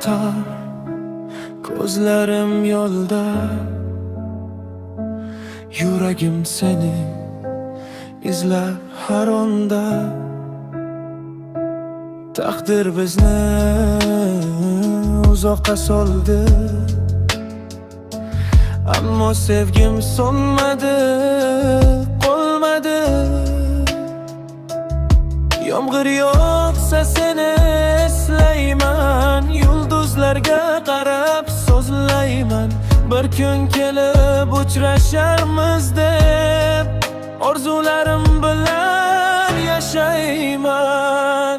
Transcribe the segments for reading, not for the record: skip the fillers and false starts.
qator, ko'zlarim yo'lda. Yuragim seni izlar har onda. Taqdir bizni uzoqqa soldi, ammo sevgim so'nmadi, qolmadi. Yomg'ir yog'sa seni eslayman, yulduzlarga qarab so'zlayman. Bir kun kelib uchrasharmiz deb orzularim bilan yashayman.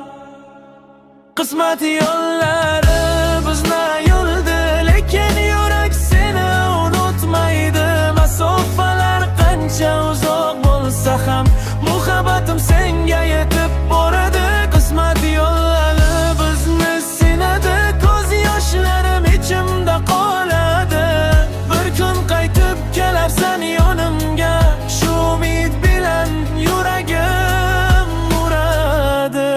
Qismat yo'llari bizni yo'ldi, lekin yurak seni unutmaydi. Masofalar qancha uzoq bo'lsa ham muhabbatim senga yetib boradi. Qismat yo'llari bizni sinadi, ko'z yoshlarim ichimda qoladi. Bir kun qaytib kelarsan yonimga, shu umid bilan yuragim uradi.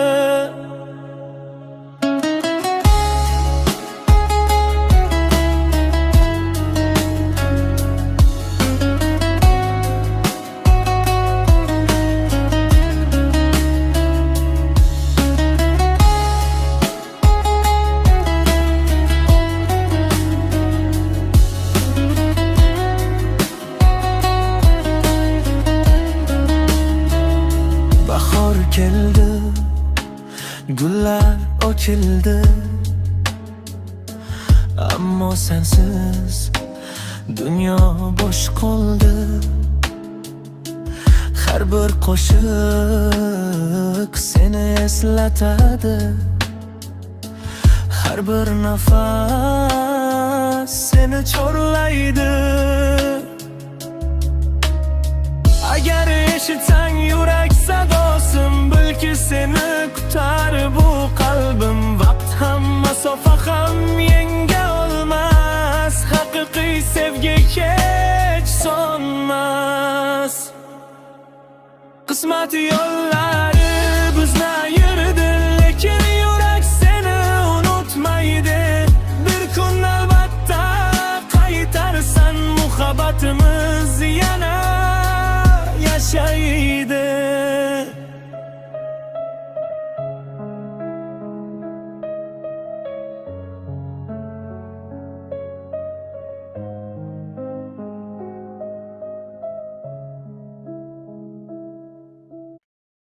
Bahor keldi, gullar ochildi, ammo sensiz dunyo bo'sh qoldi. Har bir qo'shiq seni eslatadi, har bir nafas seni chorlaydi. Agar eshitsang yurak sadosim, bilki seni kutar bu qalbim. Vaqt ham masofa ham yenga olmas, haqiqiy sevgi kech so'nmas. Qismat yo'llar